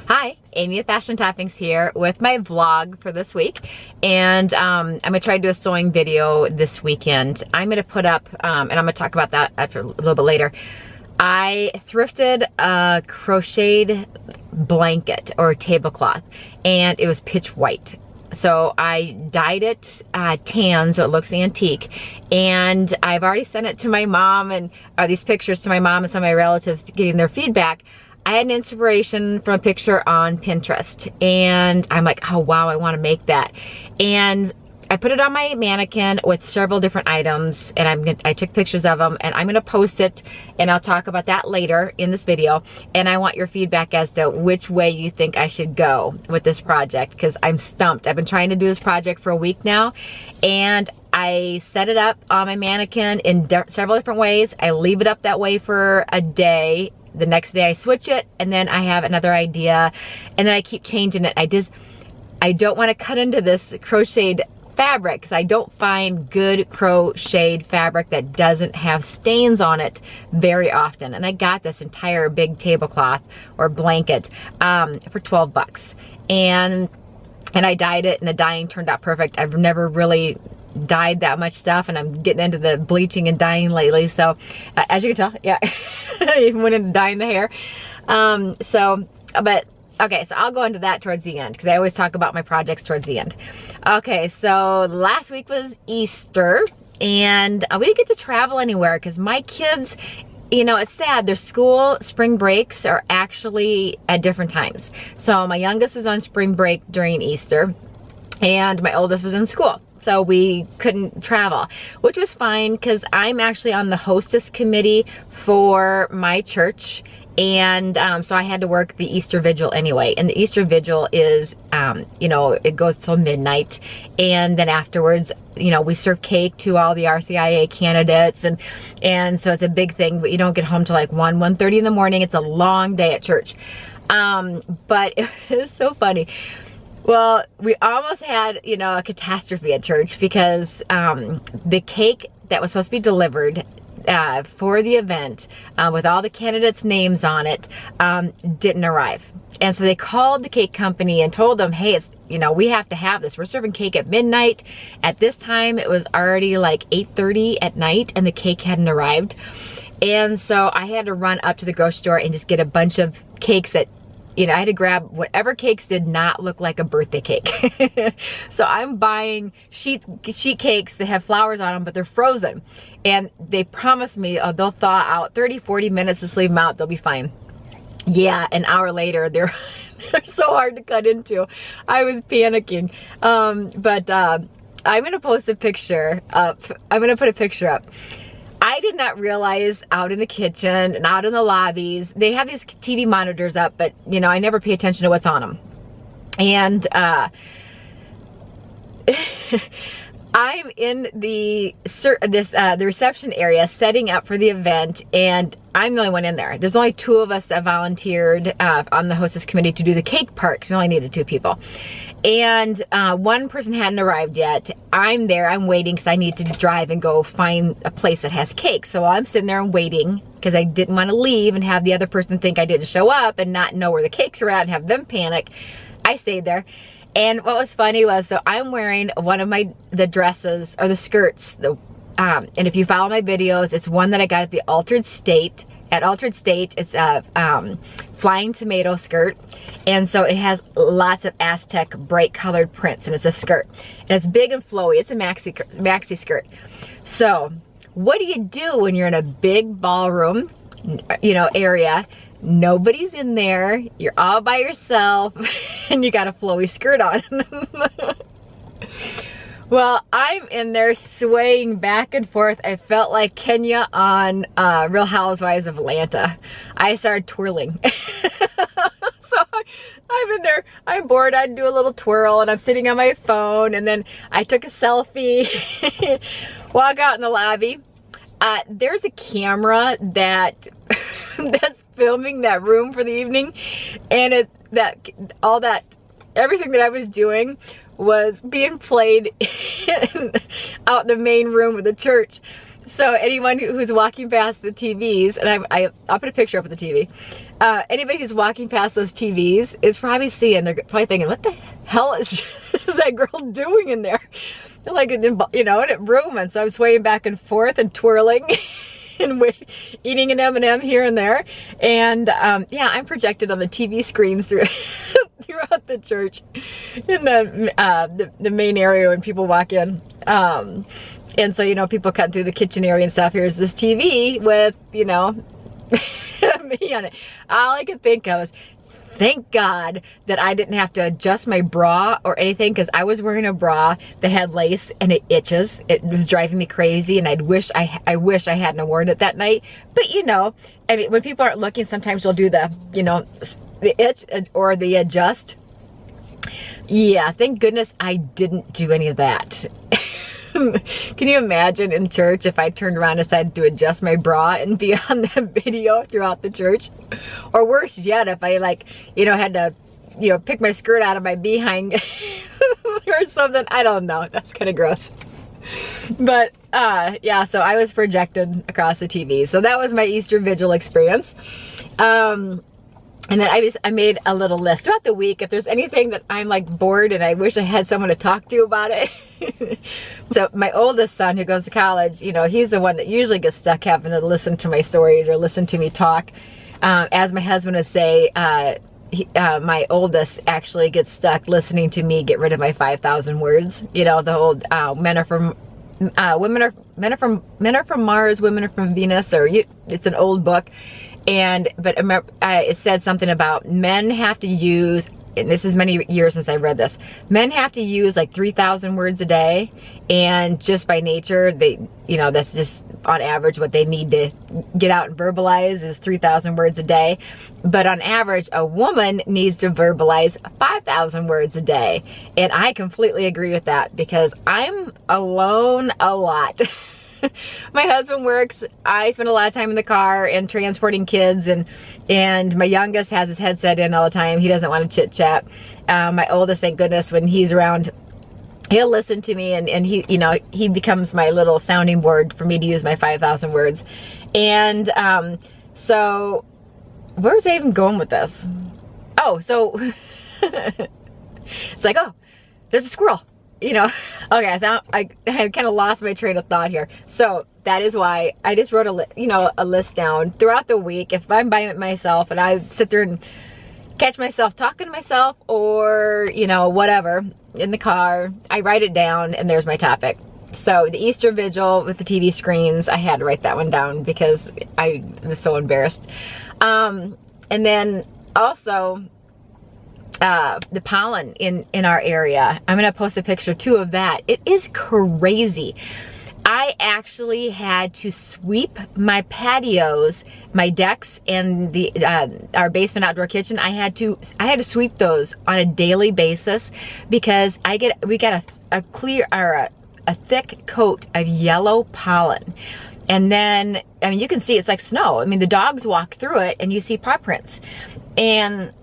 Hi, Amy of Fashion Toppings here with my vlog for this week. And I'm gonna try to do a sewing video this weekend. I'm gonna put up, and I'm gonna talk about that after a little bit later. I thrifted a crocheted blanket or tablecloth, and it was pitch white. So I dyed it tan so it looks antique, and I've already sent it to my mom and these pictures to my mom and some of my relatives getting their feedback. I had an inspiration from a picture on Pinterest, and I'm like, oh wow, I want to make that. And I put it on my mannequin with several different items, and I took pictures of them, and I'm gonna post it, and I'll talk about that later in this video. And I want your feedback as to which way you think I should go with this project, because I'm stumped. I've been trying to do this project for a week now, and I set it up on my mannequin in several different ways. I leave it up that way for a day. The next day I switch it, and then I have another idea, and then I keep changing it. I don't want to cut into this crocheted fabric because I don't find good crocheted fabric that doesn't have stains on it very often. And I got this entire big tablecloth or blanket for 12 bucks. And I dyed it, and the dyeing turned out perfect. I've never really dyed that much stuff, and I'm getting into the bleaching and dyeing lately. So as you can tell, yeah, I even went into dyeing the hair. But okay, so I'll go into that towards the end because I always talk about my projects towards the end. Okay, so last week was Easter, and we didn't get to travel anywhere because my kids, you know, it's sad. Their school spring breaks are actually at different times. So my youngest was on spring break during Easter, and my oldest was in school. So we couldn't travel, which was fine because I'm actually on the hostess committee for my church. And so I had to work the Easter vigil anyway. And the Easter vigil is, you know, it goes till midnight. And then afterwards, you know, we serve cake to all the RCIA candidates. And so it's a big thing, but you don't get home till like 1:30 in the morning. It's a long day at church. But it was so funny. Well, we almost had, you know, a catastrophe at church because the cake that was supposed to be delivered for the event with all the candidates' names on it didn't arrive. And so they called the cake company and told them, hey, it's, you know, we have to have this. We're serving cake at midnight. At this time, it was already like 8:30 at night, and the cake hadn't arrived. And so I had to run up to the grocery store and just get a bunch of cakes that, you know, I had to grab whatever cakes did not look like a birthday cake. So I'm buying sheet cakes that have flowers on them, but they're frozen. And they promised me they'll thaw out 30, 40 minutes, just leave them out, they'll be fine. Yeah, an hour later, they're so hard to cut into. I was panicking. But I'm gonna post a picture up. I'm gonna put a picture up. I did not realize out in the kitchen and out in the lobbies, they have these TV monitors up, but you know, I never pay attention to what's on them. And I'm in the reception area setting up for the event, and I'm the only one in there. There's only 2 of us that volunteered on the hostess committee to do the cake part because we only needed 2 people. And one person hadn't arrived yet. I'm there, I'm waiting because I need to drive and go find a place that has cake. So I'm sitting there and waiting because I didn't want to leave and have the other person think I didn't show up and not know where the cakes are at and have them panic. I stayed there. And what was funny was, so I'm wearing one of the dresses or the skirts, and if you follow my videos, it's one that I got at the Altered State. At Altered State, it's a flying tomato skirt, and so it has lots of Aztec bright colored prints, and it's a skirt, and it's big and flowy. It's a maxi skirt. So what do you do when you're in a big ballroom, you know, area? Nobody's in there, you're all by yourself, and you got a flowy skirt on. Well, I'm in there swaying back and forth. I felt like Kenya on Real Housewives of Atlanta. I started twirling. So I'm in there, I'm bored, I'd do a little twirl, and I'm sitting on my phone, and then I took a selfie, walk out in the lobby. There's a camera that's filming that room for the evening, and everything that I was doing was being played out in the main room of the church. So anyone who's walking past the TVs, and I'll put a picture up of the TV. Anybody who's walking past those TVs is probably they're probably thinking, what the hell is that girl doing in there? Like, you know, in a room. And so I'm swaying back and forth and twirling and eating an M&M here and there. And yeah, I'm projected on the TV screens throughout the church in the main area when people walk in. And so, you know, people cut through the kitchen area and stuff. Here's this TV with, you know, me on it. All I could think of was, thank God that I didn't have to adjust my bra or anything, because I was wearing a bra that had lace and it itches. It was driving me crazy, and I wish I hadn't worn it that night. But you know, I mean, when people aren't looking, sometimes you'll do the, you know, the itch or the adjust. Yeah, thank goodness I didn't do any of that. Can you imagine in church if I turned around and decided to adjust my bra and be on that video throughout the church? Or worse yet, if I, like, you know, had to, you know, pick my skirt out of my behind or something. I don't know. That's kind of gross. But yeah, so I was projected across the TV. So that was my Easter Vigil experience. And then I made a little list throughout the week. If there's anything that I'm like bored and I wish I had someone to talk to about it. So my oldest son, who goes to college, you know, he's the one that usually gets stuck having to listen to my stories or listen to me talk. As my husband would say, my oldest actually gets stuck listening to me get rid of my 5,000 words. You know, the old men are from Mars, women are from Venus, or it's an old book. But it said something about men have to use, and this is many years since I read this, men have to use like 3,000 words a day, and just by nature, they, you know, that's just on average what they need to get out and verbalize is 3,000 words a day. But on average, a woman needs to verbalize 5,000 words a day. And I completely agree with that, because I'm alone a lot. My husband works, I spend a lot of time in the car and transporting kids, and my youngest has his headset in all the time. He doesn't want to chit chat. My oldest, thank goodness, when he's around, he'll listen to me, and he, you know, he becomes my little sounding board for me to use my 5,000 words. And so where was I even going with this? Oh, so it's like, oh, there's a squirrel. You know, okay, so I had kind of lost my train of thought here. So that is why I just wrote a list down throughout the week. If I'm by myself and I sit there and catch myself talking to myself, or, you know, whatever, in the car, I write it down and there's my topic. So the Easter Vigil with the TV screens, I had to write that one down because I was so embarrassed. And then also, the pollen in our area. I'm gonna post a picture too of that. It is crazy. I actually had to sweep my patios, my decks, and our basement outdoor kitchen. I had to sweep those on a daily basis, because we got a thick coat of yellow pollen. And then, I mean, you can see it's like snow. I mean, the dogs walk through it and you see paw prints. And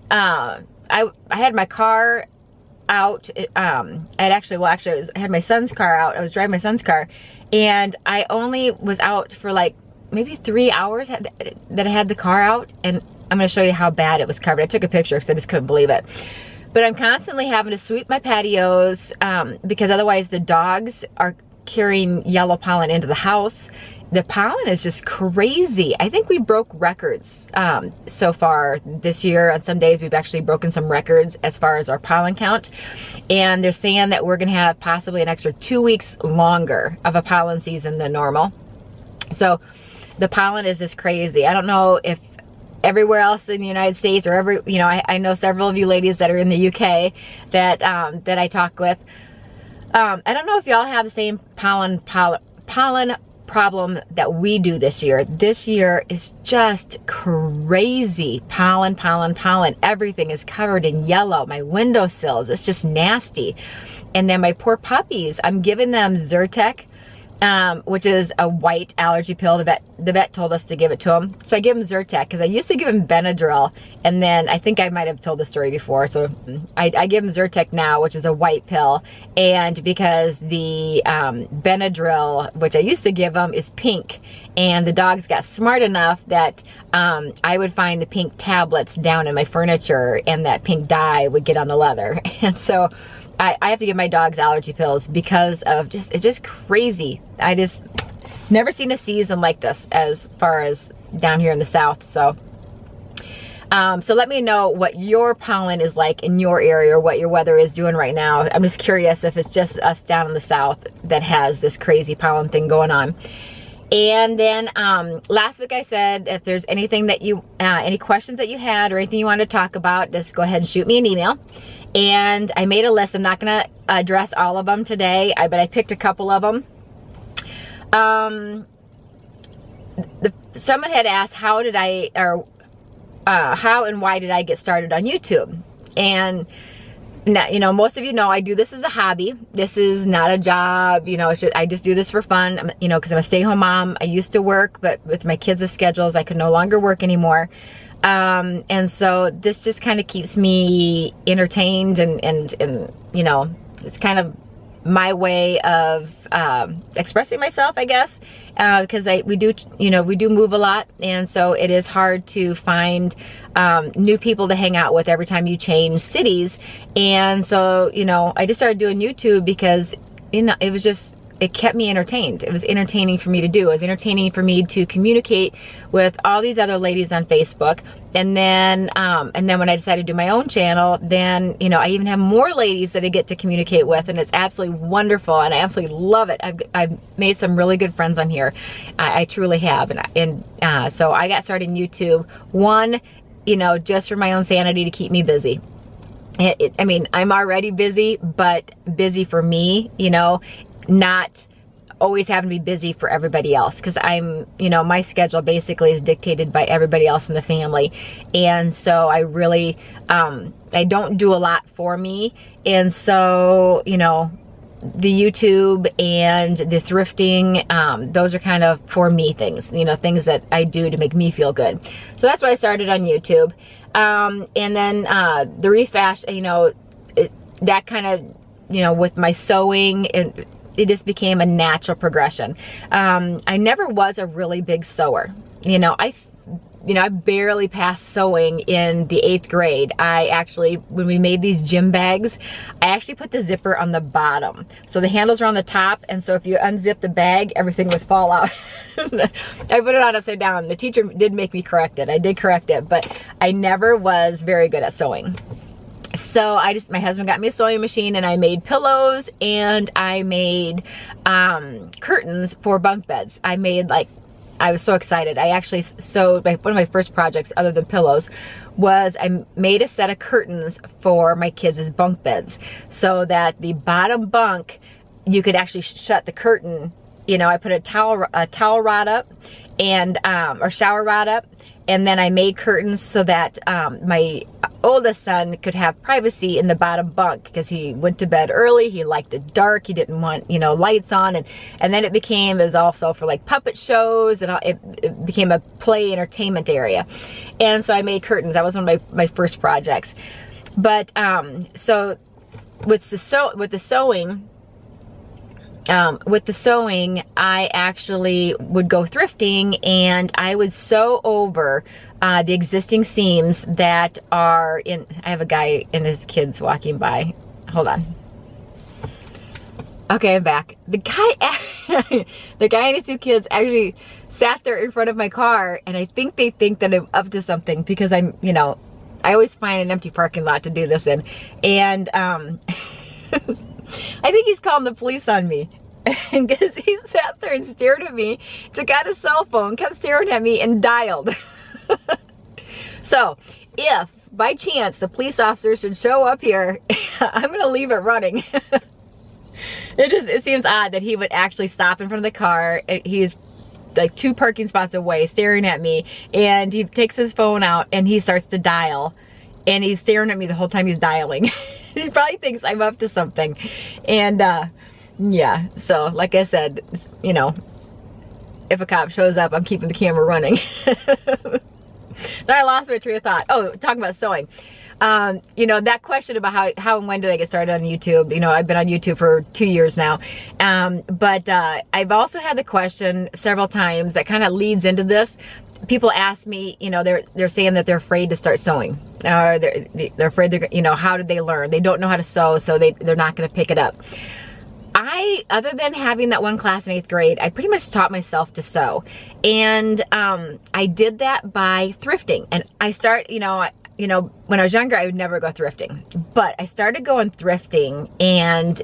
I had my car out. I had my son's car out. I was driving my son's car, and I only was out for like maybe 3 hours that I had the car out. And I'm going to show you how bad it was covered. I took a picture because I just couldn't believe it. But I'm constantly having to sweep my patios because otherwise the dogs are carrying yellow pollen into the house. The pollen is just crazy. I think we broke records so far this year. On some days, we've actually broken some records as far as our pollen count. And they're saying that we're going to have possibly an extra 2 weeks longer of a pollen season than normal. So the pollen is just crazy. I don't know if everywhere else in the United States, or you know, I know several of you ladies that are in the UK that I talk with. I don't know if y'all have the same pollen problem that we do this year. This year is just crazy. Pollen. Everything is covered in yellow. My windowsills, it's just nasty. And then my poor puppies, I'm giving them Zyrtec which is a white allergy pill. The vet told us to give it to him. So I give him Zyrtec, because I used to give him Benadryl, and then I think I might have told the story before. So I give him Zyrtec now, which is a white pill. And because the Benadryl, which I used to give him, is pink, and the dogs got smart enough that I would find the pink tablets down in my furniture, and that pink dye would get on the leather. And so I have to give my dogs allergy pills because of it's just crazy. I just never seen a season like this as far as down here in the South. So, so let me know what your pollen is like in your area, or what your weather is doing right now. I'm just curious if it's just us down in the South that has this crazy pollen thing going on. And then last week I said, if there's anything that you, any questions that you had or anything you want to talk about, just go ahead and shoot me an email. And I made a list. I'm not going to address all of them today, but I picked a couple of them. Someone had asked, how and why did I get started on YouTube? And now, you know, most of you know I do this as a hobby. This is not a job, you know. I just do this for fun, you know, because I'm a stay-at-home mom. I used to work, but with my kids' schedules, I could no longer work anymore. And so this just kind of keeps me entertained, and you know, it's kind of my way of expressing myself, I guess, because we do move a lot, and so it is hard to find new people to hang out with every time you change cities. And so, you know, I just started doing YouTube because, you know, it kept me entertained. It was entertaining for me to do. It was entertaining for me to communicate with all these other ladies on Facebook. And then when I decided to do my own channel, then, you know, I even have more ladies that I get to communicate with, and it's absolutely wonderful, and I absolutely love it. I've made some really good friends on here. I truly have. So I got started in YouTube, one, you know, just for my own sanity, to keep me busy. I mean, I'm already busy, but busy for me, you know, not always having to be busy for everybody else, because I'm, you know, my schedule basically is dictated by everybody else in the family. And so I really, I don't do a lot for me. And so, you know, the YouTube and the thrifting, those are kind of for me things, you know, things that I do to make me feel good. So that's why I started on YouTube. And then the Refashion, you know, that kind of, you know, with my sewing, and it just became a natural progression. I never was a really big sewer. You know, I barely passed sewing in the 8th grade. I actually, when we made these gym bags, I actually put the zipper on the bottom. So the handles are on the top, and so if you unzip the bag, everything would fall out. I put it on upside down. The teacher did make me correct it. I did correct it, but I never was very good at sewing. So my husband got me a sewing machine, and I made pillows, and I made curtains for bunk beds. I was so excited. I actually sewed, one of my first projects other than pillows was I made a set of curtains for my kids' bunk beds, so that the bottom bunk, you could actually shut the curtain. You know, I put a towel rod up, and or shower rod up, and then I made curtains so that my oldest son could have privacy in the bottom bunk, because he went to bed early. He liked it dark. He didn't want, you know, lights on. And then it was also for like puppet shows, and it became a play entertainment area. And so I made curtains. That was one of my first projects. But so with the sewing, I actually would go thrifting, and I would sew over the existing seams that are in. I have a guy and his kids walking by. Hold on. Okay, I'm back. The guy and his 2 kids actually sat there in front of my car, and I think they think that I'm up to something, because I'm, you know, I always find an empty parking lot to do this in. And I think he's calling the police on me. Because he sat there and stared at me, took out his cell phone, kept staring at me, and dialed. So, if by chance the police officer should show up here, I'm gonna leave it running. It seems odd that he would actually stop in front of the car. He's like 2 parking spots away, staring at me, and he takes his phone out and he starts to dial, and he's staring at me the whole time he's dialing. He probably thinks I'm up to something. And Yeah, so like I said, you know, if a cop shows up, I'm keeping the camera running. Then I lost my train of thought. Oh, talking about sewing. You know, that question about how and when did I get started on YouTube? You know, I've been on YouTube for 2 years now. But I've also had the question several times that kind of leads into this. People ask me, you know, they're saying that they're afraid to start sewing. Or they're afraid, you know, how did they learn? They don't know how to sew, so they're not going to pick it up. Other than having that one class in 8th grade, I pretty much taught myself to sew. And I did that by thrifting. And I when I was younger, I would never go thrifting. But I started going thrifting and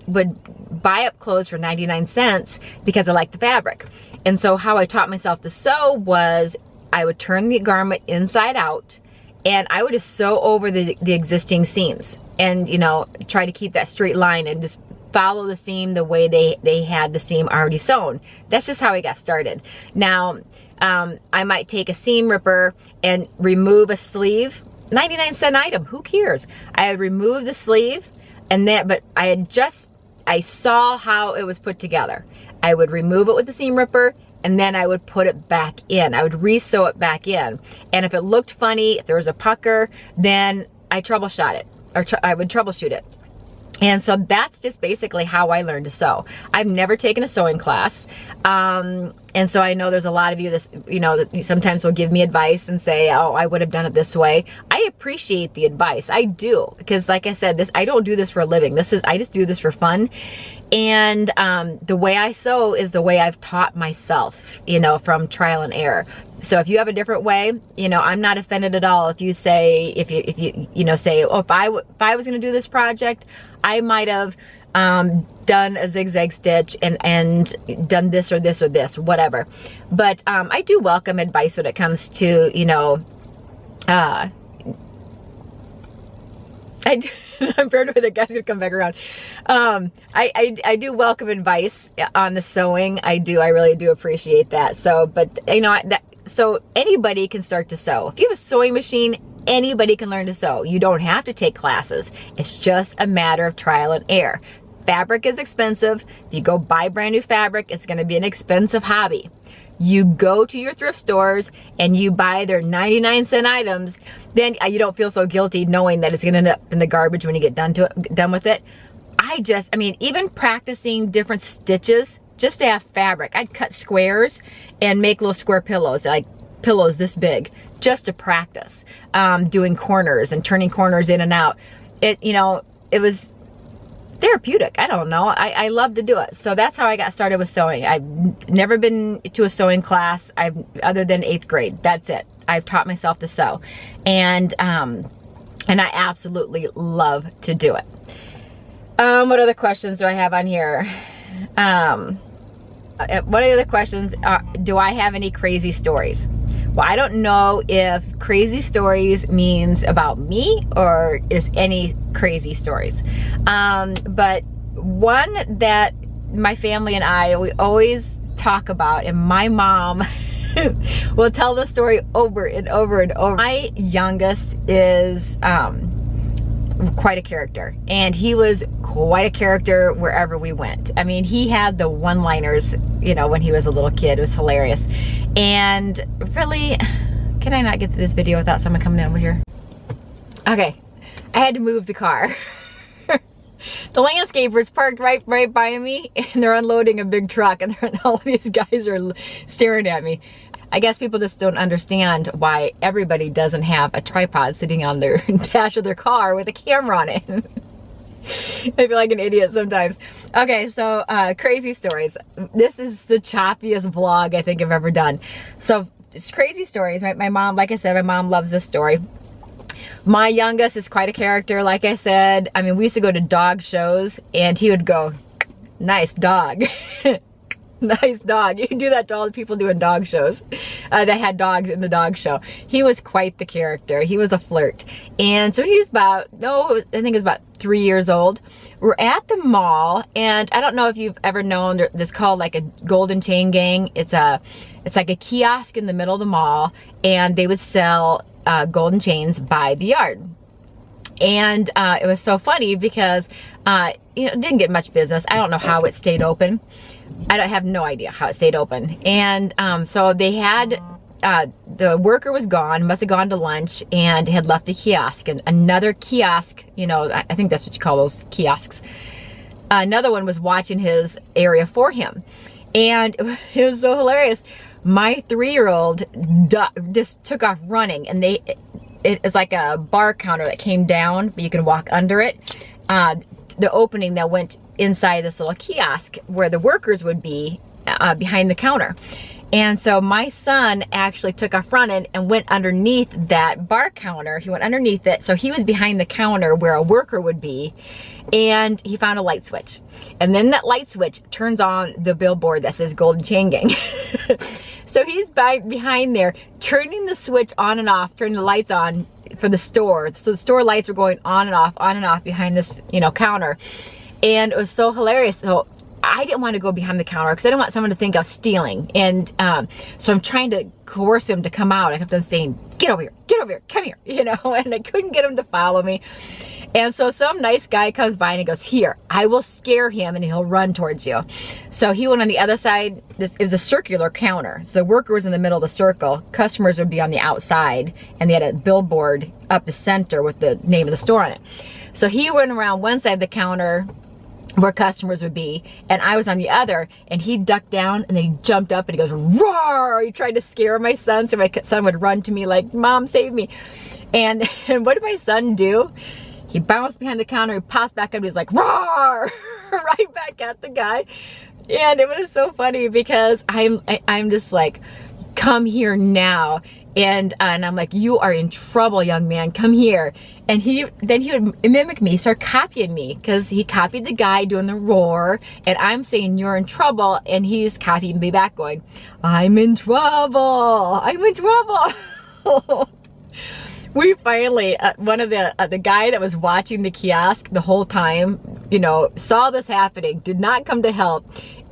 would buy up clothes for 99 cents because I liked the fabric. And so how I taught myself to sew was I would turn the garment inside out and I would just sew over the existing seams and, you know, try to keep that straight line and just follow the seam the way they had the seam already sewn. That's just how I got started. Now, I might take a seam ripper and remove a sleeve. 99-cent item, who cares? I would remove the sleeve and but I saw how it was put together. I would remove it with the seam ripper and then I would put it back in. I would re-sew it back in. And if it looked funny, if there was a pucker, then I troubleshot it, or I would troubleshoot it. And so that's just basically how I learned to sew. I've never taken a sewing class. And so I know there's a lot of you that, you know, that sometimes will give me advice and say, oh, I would have done it this way. I appreciate the advice. I do. Because like I said, I don't do this for a living. I just do this for fun. And the way I sew is the way I've taught myself, you know, from trial and error. So if you have a different way, you know, I'm not offended at all if you say, if you say, oh, if I was going to do this project, I might have done a zigzag stitch and done this or this or this, whatever. But I do welcome advice when it comes to, you know, I'm paranoid that guy's gonna come back around. I do welcome advice on the sewing. I really do appreciate that. So, but you know, so anybody can start to sew. If you have a sewing machine, anybody can learn to sew. You don't have to take classes. It's just a matter of trial and error. Fabric is expensive. If you go buy brand new fabric, it's gonna be an expensive hobby. You go to your thrift stores and you buy their 99-cent items, then you don't feel so guilty knowing that it's gonna end up in the garbage when you get done with it. I mean, even practicing different stitches just to have fabric. I'd cut squares and make little square pillows, like pillows this big, just to practice doing corners and turning corners in and out. You know, it was therapeutic. I don't know. I love to do it. So that's how I got started with sewing. I've never been to a sewing class other than 8th grade. That's it. I've taught myself to sew. And I absolutely love to do it. What other questions do I have on here? What other questions? Do I have any crazy stories? Well, I don't know if crazy stories means about me or is any crazy stories. But one that my family and we always talk about, and my mom will tell the story over and over and over. My youngest is quite a character, and he was quite a character wherever we went. I mean, he had the one-liners, you know, when he was a little kid. It was hilarious. And really, can I not get to this video without someone coming in over here? Okay, I had to move the car. The landscaper's parked right by me, and they're unloading a big truck, and all these guys are staring at me. I guess people just don't understand why everybody doesn't have a tripod sitting on their dash of their car with a camera on it. I feel like an idiot sometimes. Okay, so crazy stories. This is the choppiest vlog I think I've ever done. So it's crazy stories. My mom, like I said, my mom loves this story. My youngest is quite a character, like I said. I mean, we used to go to dog shows and he would go, nice dog. Nice dog. You can do that to all the people doing dog shows that had dogs in the dog show. He was quite the character. He was a flirt. And so he was about, I think it was about 3 years old. We're at the mall, and I don't know if you've ever known, it's called like a golden chain gang. It's like a kiosk in the middle of the mall, and they would sell golden chains by the yard. And it was so funny because you know, didn't get much business. I don't know how it stayed open. I have no idea how it stayed open. And so they had, the worker was gone, must have gone to lunch, and had left a kiosk. And another kiosk, you know, I think that's what you call those kiosks. Another one was watching his area for him. And it was so hilarious. My 3-year-old just took off running, and it's like a bar counter that came down, but you can walk under it. The opening that went inside this little kiosk where the workers would be behind the counter. And so my son actually took off running and went underneath that bar counter. He went underneath it. So he was behind the counter where a worker would be, and he found a light switch. And then that light switch turns on the billboard that says Golden Chain Gang. So he's behind there, turning the switch on and off, turning the lights on for the store. So the store lights were going on and off behind this, you know, counter. And it was so hilarious. So I didn't want to go behind the counter because I didn't want someone to think I was stealing. And so I'm trying to coerce him to come out. I kept on saying, get over here, come here, you know, and I couldn't get him to follow me. And so some nice guy comes by and he goes, here, I will scare him and he'll run towards you. So he went on the other side. It was a circular counter. So the worker was in the middle of the circle. Customers would be on the outside, and they had a billboard up the center with the name of the store on it. So he went around one side of the counter where customers would be, and I was on the other, and he ducked down and then he jumped up and he goes, roar! He tried to scare my son, so my son would run to me like, Mom, save me. And what did my son do? He bounced behind the counter, he pops back up, he's like, roar! Right back at the guy. And it was so funny because I'm just like, come here now. And I'm like, you are in trouble, young man, come here. And then he would mimic me, start copying me, because he copied the guy doing the roar, and I'm saying you're in trouble, and he's copying me back going, I'm in trouble, I'm in trouble. We finally, one of the guy that was watching the kiosk the whole time, you know, saw this happening, did not come to help.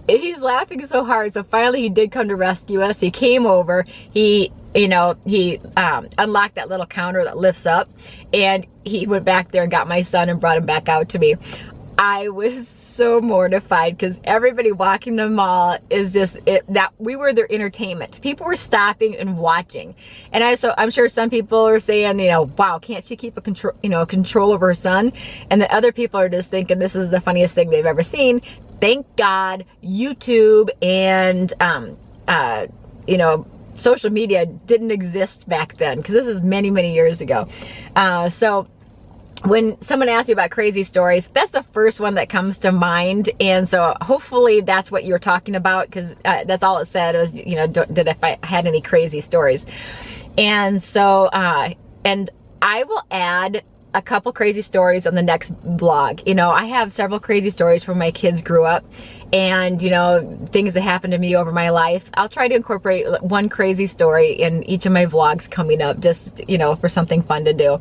He's laughing so hard, so finally he did come to rescue us. He came over, he unlocked that little counter that lifts up, and he went back there and got my son and brought him back out to me. I was so mortified because everybody walking the mall is just that we were their entertainment. People were stopping and watching, and I'm sure some people are saying, you know, wow, can't she keep a control over her son? And the other people are just thinking this is the funniest thing they've ever seen. Thank God YouTube and you know, social media didn't exist back then, because this is many years ago. So when someone asks you about crazy stories, that's the first one that comes to mind. And so hopefully that's what you're talking about, because that's all it said. It was, you know, did if I had any crazy stories. And so and I will add a couple crazy stories on the next vlog. You know, I have several crazy stories from my kids grew up, and, you know, things that happened to me over my life. I'll try to incorporate one crazy story in each of my vlogs coming up, just, you know, for something fun to do.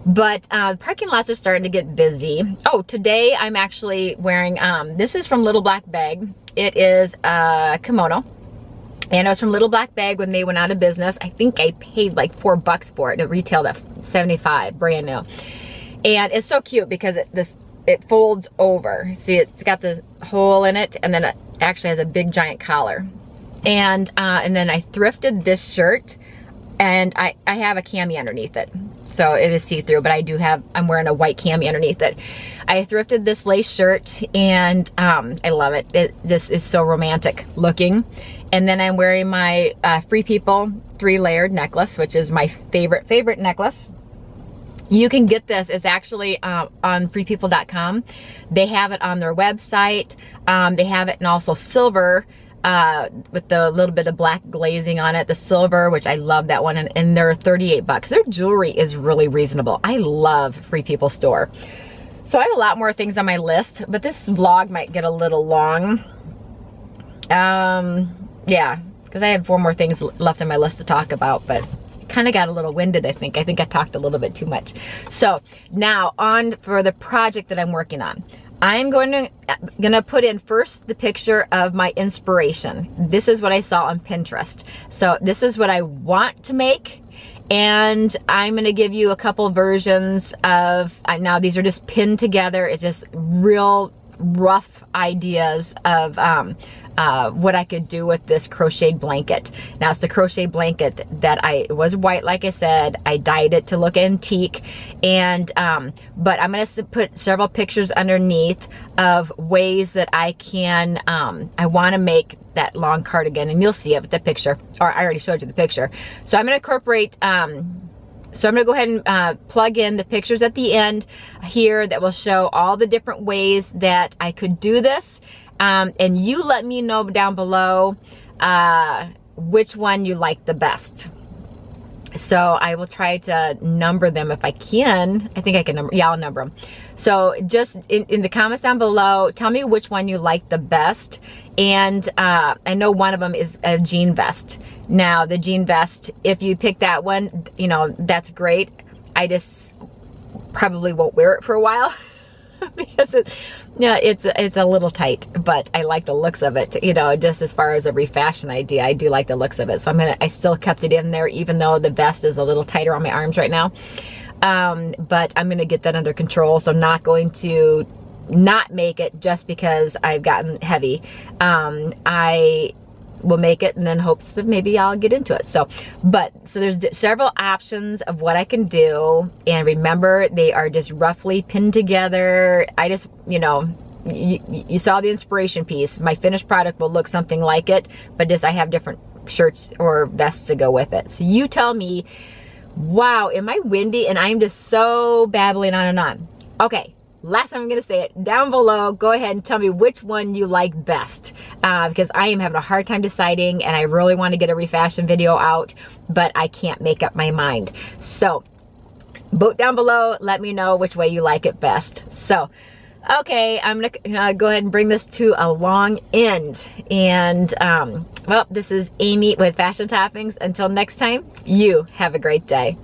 But parking lots are starting to get busy. Oh, today I'm actually wearing, this is from Little Black Bag. It is a kimono. And it was from Little Black Bag when they went out of business. I think I paid like $4 for it. It retailed at $75, brand new. And it's so cute because it folds over. See, it's got the hole in it, and then it actually has a big giant collar. And then I thrifted this shirt, and I have a cami underneath it. So it is see-through, but I'm wearing a white cami underneath it. I thrifted this lace shirt, and I love it. This is so romantic looking. And then I'm wearing my Free People 3-layered necklace, which is my favorite necklace. You can get this. It's actually on freepeople.com. They have it on their website. They have it in also silver with the little bit of black glazing on it. The silver, which I love that one, and they're $38. Their jewelry is really reasonable. I love Free People store. So I have a lot more things on my list, but this vlog might get a little long. Yeah, because I have 4 more things left on my list to talk about, but kind of got a little winded, I think. I think I talked a little bit too much. So now on for the project that I'm working on. I'm gonna put in first the picture of my inspiration. This is what I saw on Pinterest. So this is what I want to make, And I'm gonna give you a couple versions of, now these are just pinned together. It's just real rough ideas of what I could do with this crocheted blanket. Now it's the crochet blanket that it was white, like I said. I dyed it to look antique, and but I'm gonna put several pictures underneath of ways that I can, I wanna make that long cardigan, and you'll see it with the picture, or I already showed you the picture. So I'm gonna incorporate, so I'm gonna go ahead and plug in the pictures at the end here that will show all the different ways that I could do this. And you let me know down below which one you like the best. So I will try to number them if I can. I think I can number, yeah, I'll number them. So just in the comments down below, tell me which one you like the best. And I know one of them is a jean vest. Now the jean vest, if you pick that one, you know, that's great. I just probably won't wear it for a while because it's a little tight, but I like the looks of it. You know, just as far as a refashion idea, I do like the looks of it. So I still kept it in there, even though the vest is a little tighter on my arms right now. But I'm gonna get that under control. So not going to not make it just because I've gotten heavy. I will make it and then hopes that maybe I'll get into it. So there's several options of what I can do, and remember, they are just roughly pinned together. I just, you know, you saw the inspiration piece. My finished product will look something like it, but just I have different shirts or vests to go with it. So you tell me. Wow, am I windy? And I'm just so babbling on and on. Okay, last time I'm gonna say it, down below, go ahead and tell me which one you like best, because I am having a hard time deciding, and I really want to get a refashion video out, but I can't make up my mind. So vote down below, let me know which way you like it best. So okay, I'm gonna go ahead and bring this to a long end. And well, this is Amy with Fashion Toppings. Until next time, you have a great day.